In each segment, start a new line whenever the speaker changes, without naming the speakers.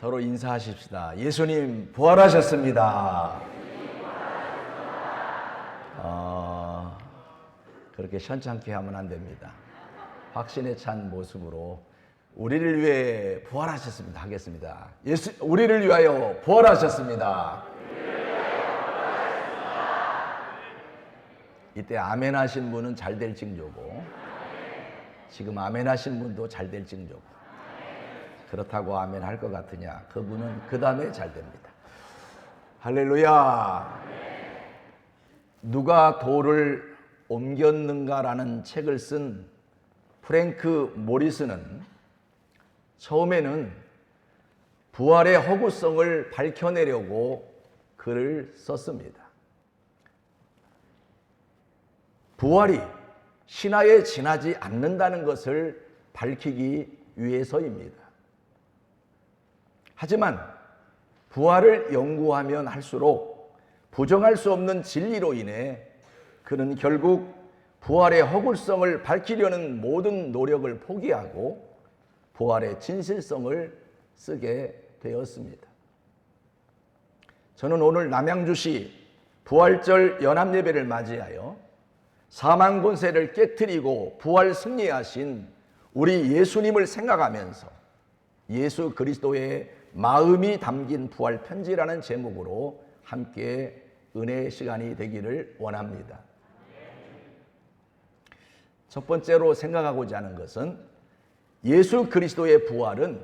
서로 인사하십시다. 예수님 부활하셨습니다. 그렇게 현찮게 하면 안 됩니다. 확신에 찬 모습으로 우리를 위해 부활하셨습니다 하겠습니다. 우리를 위하여 부활하셨습니다. 이때 아멘 하신 분은 잘 될 징조고, 지금 아멘 하신 분도 잘 될 징조고, 그렇다고 아멘 할 것 같으냐? 그분은 그 다음에 잘 됩니다. 할렐루야. 누가 돌을 옮겼는가라는 책을 쓴 프랭크 모리스는 처음에는 부활의 허구성을 밝혀내려고 글을 썼습니다. 부활이 신화에 지나지 않는다는 것을 밝히기 위해서입니다. 하지만 부활을 연구하면 할수록 부정할 수 없는 진리로 인해 그는 결국 부활의 허구성을 밝히려는 모든 노력을 포기하고 부활의 진실성을 쓰게 되었습니다. 저는 오늘 남양주시 부활절 연합예배를 맞이하여 사망 권세를 깨트리고 부활 승리하신 우리 예수님을 생각하면서 예수 그리스도의 마음이 담긴 부활 편지라는 제목으로 함께 은혜의 시간이 되기를 원합니다. 첫 번째로 생각하고자 하는 것은 예수 그리스도의 부활은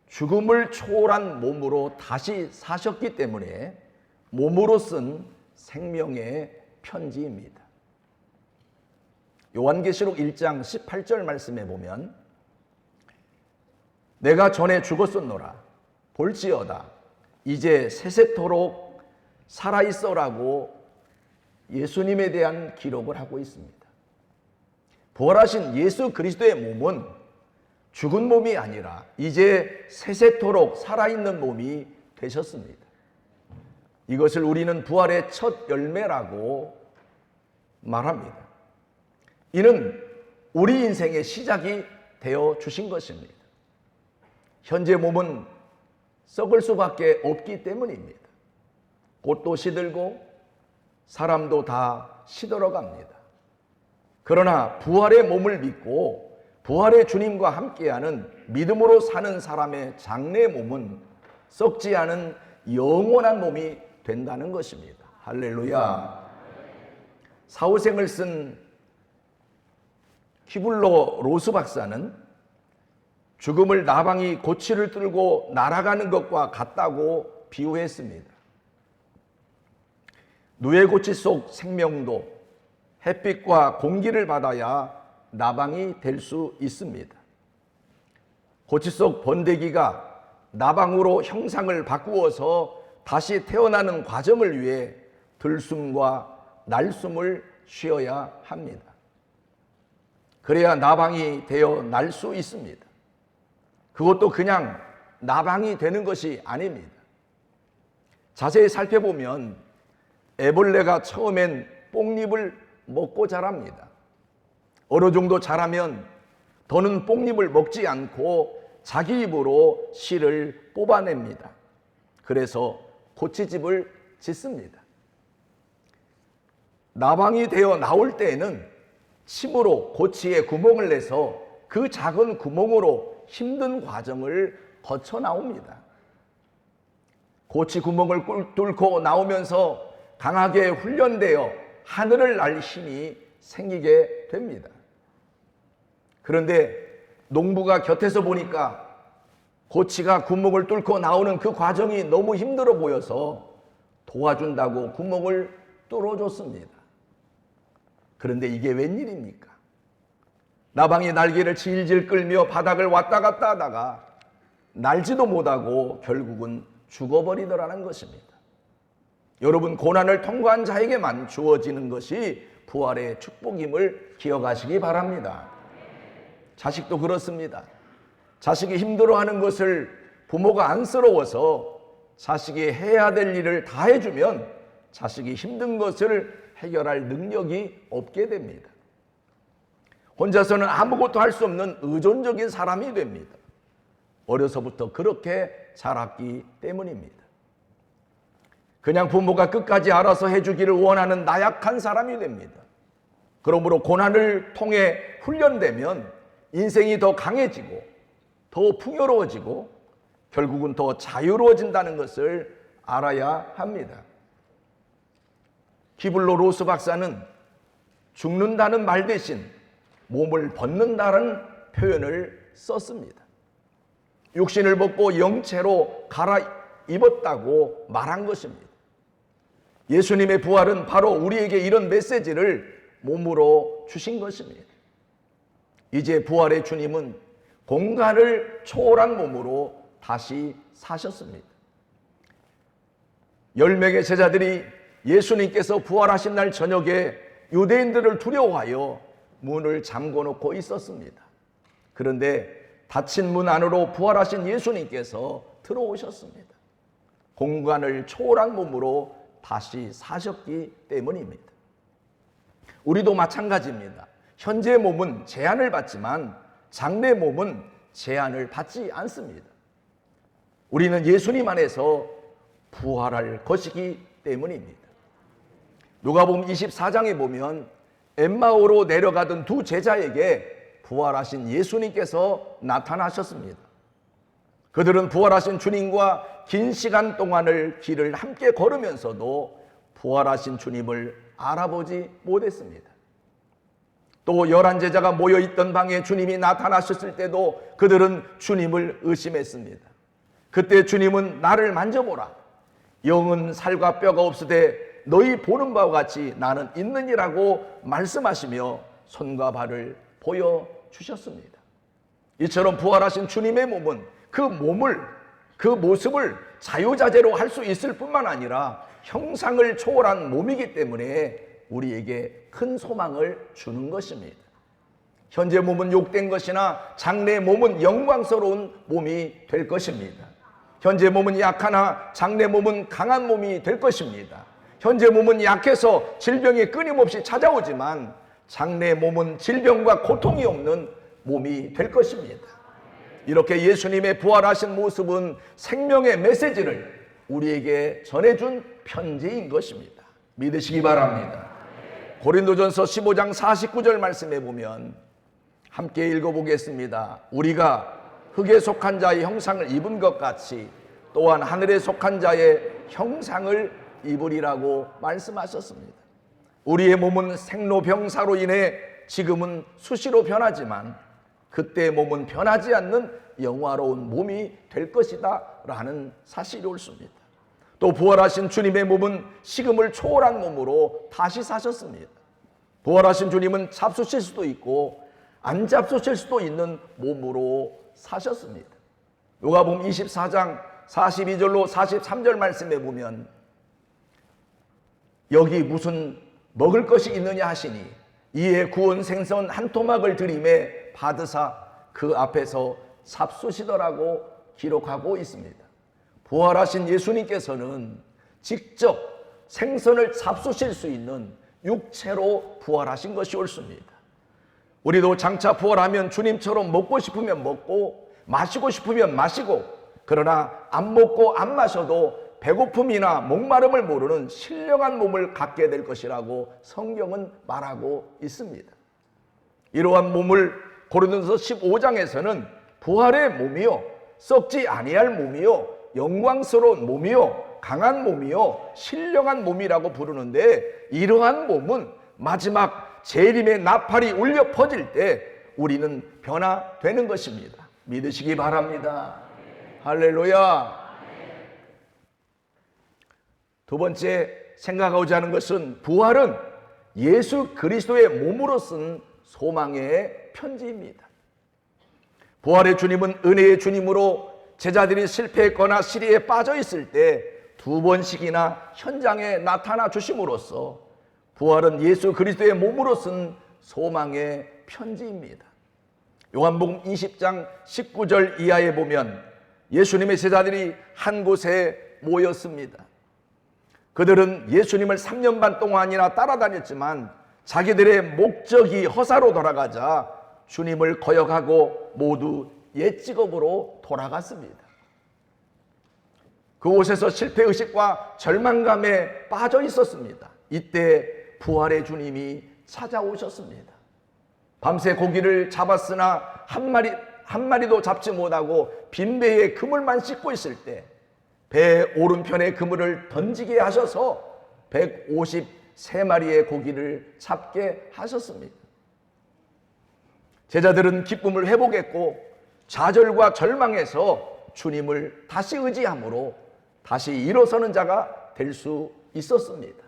죽음을 초월한 몸으로 다시 사셨기 때문에 몸으로 쓴 생명의 편지입니다. 요한계시록 1장 18절 말씀에 보면 내가 전에 죽었었노라 볼지어다 이제 세세토록 살아있어라고 예수님에 대한 기록을 하고 있습니다. 부활하신 예수 그리스도의 몸은 죽은 몸이 아니라 이제 세세토록 살아있는 몸이 되셨습니다. 이것을 우리는 부활의 첫 열매라고 말합니다. 이는 우리 인생의 시작이 되어 주신 것입니다. 현재 몸은 썩을 수밖에 없기 때문입니다. 꽃도 시들고 사람도 다 시들어갑니다. 그러나 부활의 몸을 믿고 부활의 주님과 함께하는 믿음으로 사는 사람의 장래 몸은 썩지 않은 영원한 몸이 된다는 것입니다. 할렐루야. 사후생을 쓴 키블러 로스 박사는 죽음을 나방이 고치를 들고 날아가는 것과 같다고 비유했습니다. 누에고치 속 생명도 햇빛과 공기를 받아야 나방이 될 수 있습니다. 고치 속 번데기가 나방으로 형상을 바꾸어서 다시 태어나는 과정을 위해 들숨과 날숨을 쉬어야 합니다. 그래야 나방이 되어 날 수 있습니다. 그것도 그냥 나방이 되는 것이 아닙니다. 자세히 살펴보면 애벌레가 처음엔 뽕잎을 먹고 자랍니다. 어느 정도 자라면 더는 뽕잎을 먹지 않고 자기 입으로 씨를 뽑아냅니다. 그래서 고치집을 짓습니다. 나방이 되어 나올 때에는 침으로 고치에 구멍을 내서 그 작은 구멍으로 힘든 과정을 거쳐 나옵니다. 고치 구멍을 뚫고 나오면서 강하게 훈련되어 하늘을 날 힘이 생기게 됩니다. 그런데 농부가 곁에서 보니까 고치가 구멍을 뚫고 나오는 그 과정이 너무 힘들어 보여서 도와준다고 구멍을 뚫어줬습니다. 그런데 이게 웬일입니까? 나방이 날개를 질질 끌며 바닥을 왔다 갔다 하다가 날지도 못하고 결국은 죽어버리더라는 것입니다. 여러분, 고난을 통과한 자에게만 주어지는 것이 부활의 축복임을 기억하시기 바랍니다. 자식도 그렇습니다. 자식이 힘들어하는 것을 부모가 안쓰러워서 자식이 해야 될 일을 다 해주면 자식이 힘든 것을 해결할 능력이 없게 됩니다. 혼자서는 아무것도 할 수 없는 의존적인 사람이 됩니다. 어려서부터 그렇게 자랐기 때문입니다. 그냥 부모가 끝까지 알아서 해주기를 원하는 나약한 사람이 됩니다. 그러므로 고난을 통해 훈련되면 인생이 더 강해지고 더 풍요로워지고 결국은 더 자유로워진다는 것을 알아야 합니다. 키블로 로스 박사는 죽는다는 말 대신 몸을 벗는다는 표현을 썼습니다. 육신을 벗고 영체로 갈아입었다고 말한 것입니다. 예수님의 부활은 바로 우리에게 이런 메시지를 몸으로 주신 것입니다. 이제 부활의 주님은 공간을 초월한 몸으로 다시 사셨습니다. 10명의 제자들이 예수님께서 부활하신 날 저녁에 유대인들을 두려워하여 문을 잠궈놓고 있었습니다. 그런데 닫힌 문 안으로 부활하신 예수님께서 들어오셨습니다. 공간을 초월한 몸으로 다시 사셨기 때문입니다. 우리도 마찬가지입니다. 현재 몸은 제한을 받지만 장래 몸은 제한을 받지 않습니다. 우리는 예수님 안에서 부활할 것이기 때문입니다. 누가복음 24장에 보면 엠마오로 내려가던 두 제자에게 부활하신 예수님께서 나타나셨습니다. 그들은 부활하신 주님과 긴 시간 동안을 길을 함께 걸으면서도 부활하신 주님을 알아보지 못했습니다. 또 11제자가 모여있던 방에 주님이 나타나셨을 때도 그들은 주님을 의심했습니다. 그때 주님은 나를 만져보라. 영은 살과 뼈가 없으되 너희 보는 바와 같이 나는 있느니라고 말씀하시며 손과 발을 보여주셨습니다. 이처럼 부활하신 주님의 몸은 그 모습을 자유자재로 할 수 있을 뿐만 아니라 형상을 초월한 몸이기 때문에 우리에게 큰 소망을 주는 것입니다. 현재 몸은 욕된 것이나 장래 몸은 영광스러운 몸이 될 것입니다. 현재 몸은 약하나 장래 몸은 강한 몸이 될 것입니다. 현재 몸은 약해서 질병이 끊임없이 찾아오지만 장래 몸은 질병과 고통이 없는 몸이 될 것입니다. 이렇게 예수님의 부활하신 모습은 생명의 메시지를 우리에게 전해준 편지인 것입니다. 믿으시기 바랍니다. 고린도전서 15장 49절 말씀에 보면 함께 읽어보겠습니다. 우리가 흙에 속한 자의 형상을 입은 것 같이 또한 하늘에 속한 자의 형상을 입으리라고 말씀하셨습니다. 우리의 몸은 생로병사로 인해 지금은 수시로 변하지만 그때 몸은 변하지 않는 영화로운 몸이 될 것이다 라는 사실이 옳습니다. 또 부활하신 주님의 몸은 식음을 초월한 몸으로 다시 사셨습니다. 부활하신 주님은 잡수실 수도 있고 안 잡수실 수도 있는 몸으로 사셨습니다. 누가복음 24장 42절로 43절 말씀에 보면 여기 무슨 먹을 것이 있느냐 하시니 이에 구운 생선 한 토막을 들이매 받으사 그 앞에서 잡수시더라고 기록하고 있습니다. 부활하신 예수님께서는 직접 생선을 잡수실 수 있는 육체로 부활하신 것이 옳습니다. 우리도 장차 부활하면 주님처럼 먹고 싶으면 먹고 마시고 싶으면 마시고 그러나 안 먹고 안 마셔도 배고픔이나 목마름을 모르는 신령한 몸을 갖게 될 것이라고 성경은 말하고 있습니다. 이러한 몸을 고린도서 15장에서는 부활의 몸이요 썩지 아니할 몸이요 영광스러운 몸이요 강한 몸이요 신령한 몸이라고 부르는데 이러한 몸은 마지막 재림의 나팔이 울려 퍼질 때 우리는 변화되는 것입니다. 믿으시기 바랍니다. 할렐루야. 두 번째 생각하고자 하는 것은 부활은 예수 그리스도의 몸으로 쓴 소망의 편지입니다. 부활의 주님은 은혜의 주님으로 제자들이 실패했거나 시리에 빠져 있을 때 2번씩이나 현장에 나타나 주심으로써 부활은 예수 그리스도의 몸으로 쓴 소망의 편지입니다. 요한복음 20장 19절 이하에 보면 예수님의 제자들이 한 곳에 모였습니다. 그들은 예수님을 3년 반 동안이나 따라다녔지만 자기들의 목적이 허사로 돌아가자 주님을 거역하고 모두 옛 직업으로 돌아갔습니다. 그곳에서 실패의식과 절망감에 빠져 있었습니다. 이때 부활의 주님이 찾아오셨습니다. 밤새 고기를 잡았으나 한 마리도 잡지 못하고 빈배에 그물만 씻고 있을 때 배 오른편에 그물을 던지게 하셔서 153마리의 고기를 잡게 하셨습니다. 제자들은 기쁨을 회복했고 좌절과 절망에서 주님을 다시 의지함으로 다시 일어서는 자가 될 수 있었습니다.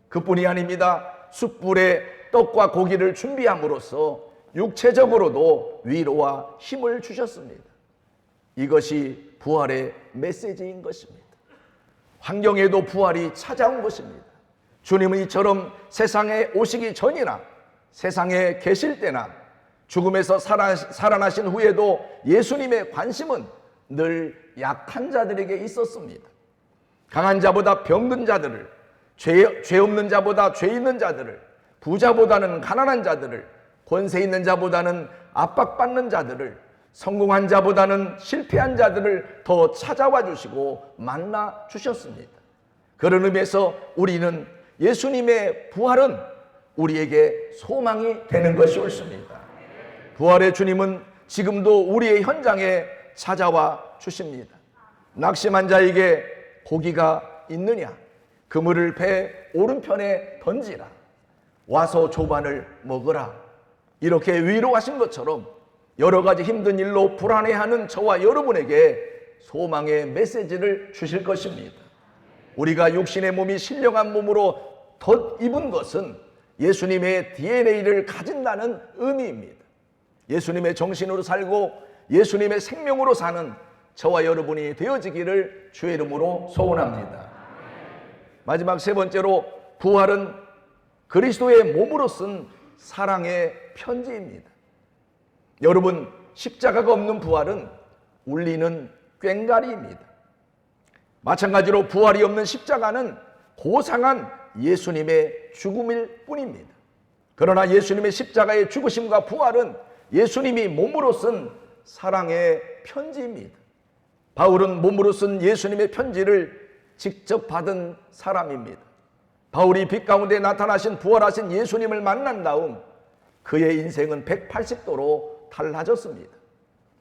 그뿐이 아닙니다. 숯불에 떡과 고기를 준비함으로써 육체적으로도 위로와 힘을 주셨습니다. 이것이 부활의 메시지인 것입니다. 환경에도 부활이 찾아온 것입니다. 주님은 이처럼 세상에 오시기 전이나 세상에 계실 때나 죽음에서 살아나신 후에도 예수님의 관심은 늘 약한 자들에게 있었습니다. 강한 자보다 병든 자들을, 죄 없는 자보다 죄 있는 자들을, 부자보다는 가난한 자들을, 권세 있는 자보다는 압박받는 자들을, 성공한 자보다는 실패한 자들을 더 찾아와 주시고 만나 주셨습니다. 그런 의미에서 우리는 예수님의 부활은 우리에게 소망이 되는 것이 옳습니다. 부활의 주님은 지금도 우리의 현장에 찾아와 주십니다. 낙심한 자에게 고기가 있느냐? 그물을 배 오른편에 던지라. 와서 조반을 먹으라. 이렇게 위로하신 것처럼 여러 가지 힘든 일로 불안해하는 저와 여러분에게 소망의 메시지를 주실 것입니다. 우리가 육신의 몸이 신령한 몸으로 덧입은 것은 예수님의 DNA를 가진다는 의미입니다. 예수님의 정신으로 살고 예수님의 생명으로 사는 저와 여러분이 되어지기를 주의 이름으로 소원합니다. 마지막 세 번째로, 부활은 그리스도의 몸으로 쓴 사랑의 편지입니다. 여러분, 십자가가 없는 부활은 울리는 꽹과리입니다. 마찬가지로 부활이 없는 십자가는 고상한 예수님의 죽음일 뿐입니다. 그러나 예수님의 십자가의 죽으심과 부활은 예수님이 몸으로 쓴 사랑의 편지입니다. 바울은 몸으로 쓴 예수님의 편지를 직접 받은 사람입니다. 바울이 빛 가운데 나타나신 부활하신 예수님을 만난 다음 그의 인생은 180도로 달라졌습니다.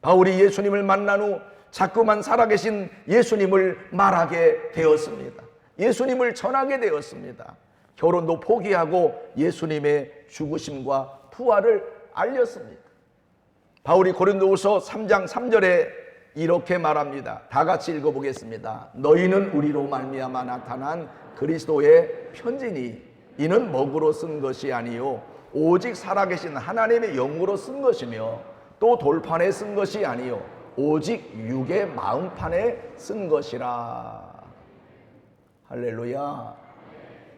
바울이 예수님을 만난 후 자꾸만 살아계신 예수님을 말하게 되었습니다. 예수님을 전하게 되었습니다. 결혼도 포기하고 예수님의 죽으심과 부활을 알렸습니다. 바울이 고린도후서 3장 3절에 이렇게 말합니다. 다 같이 읽어보겠습니다. 너희는 우리로 말미암아 나타난 그리스도의 편지니 이는 먹으로 쓴 것이 아니요 오직 살아계신 하나님의 영으로 쓴 것이며 또 돌판에 쓴 것이 아니요 오직 육의 마음판에 쓴 것이라. 할렐루야.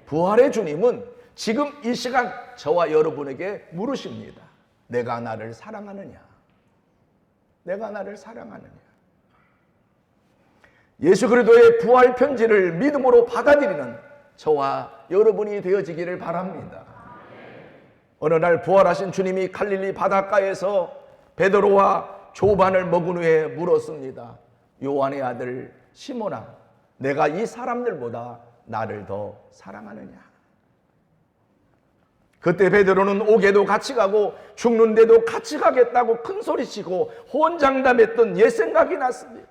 부활의 주님은 지금 이 시간 저와 여러분에게 물으십니다. 내가 나를 사랑하느냐? 내가 나를 사랑하느냐? 예수 그리스도의 부활 편지를 믿음으로 받아들이는 저와 여러분이 되어지기를 바랍니다. 어느 날 부활하신 주님이 갈릴리 바닷가에서 베드로와 조반을 먹은 후에 물었습니다. 요한의 아들 시몬아, 내가 이 사람들보다 나를 더 사랑하느냐? 그때 베드로는 옥에도 같이 가고 죽는데도 같이 가겠다고 큰 소리치고 호언장담했던 옛 생각이 났습니다.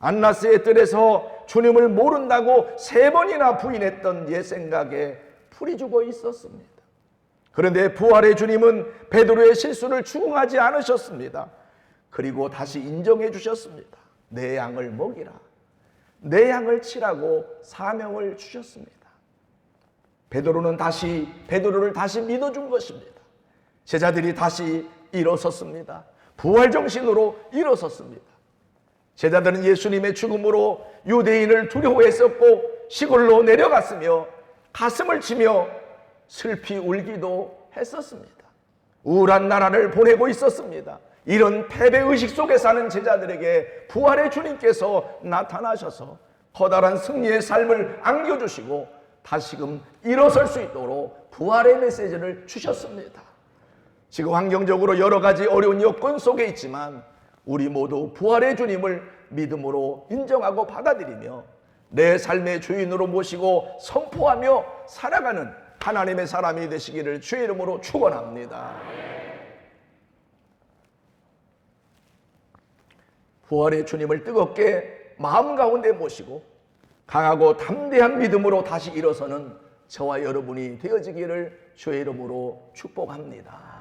안나스의 뜰에서 주님을 모른다고 3번이나 부인했던 옛 생각에 풀이 죽어 있었습니다. 그런데 부활의 주님은 베드로의 실수를 추궁하지 않으셨습니다. 그리고 다시 인정해 주셨습니다. 내 양을 먹이라. 내 양을 치라고 사명을 주셨습니다. 베드로를 다시 믿어준 것입니다. 제자들이 다시 일어섰습니다. 부활 정신으로 일어섰습니다. 제자들은 예수님의 죽음으로 유대인을 두려워했었고 시골로 내려갔으며 가슴을 치며 슬피 울기도 했었습니다. 우울한 나라를 보내고 있었습니다. 이런 패배의식 속에 사는 제자들에게 부활의 주님께서 나타나셔서 커다란 승리의 삶을 안겨주시고 다시금 일어설 수 있도록 부활의 메시지를 주셨습니다. 지금 환경적으로 여러 가지 어려운 여건 속에 있지만 우리 모두 부활의 주님을 믿음으로 인정하고 받아들이며 내 삶의 주인으로 모시고 선포하며 살아가는 하나님의 사람이 되시기를 주의 이름으로 축원합니다. 부활의 주님을 뜨겁게 마음 가운데 모시고 강하고 담대한 믿음으로 다시 일어서는 저와 여러분이 되어지기를 주의 이름으로 축복합니다.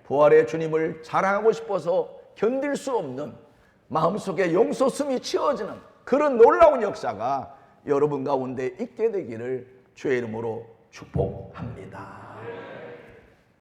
부활의 주님을 자랑하고 싶어서 견딜 수 없는 마음속에 용솟음이 치어지는 그런 놀라운 역사가 여러분 가운데 있게 되기를 주의 이름으로 축복합니다.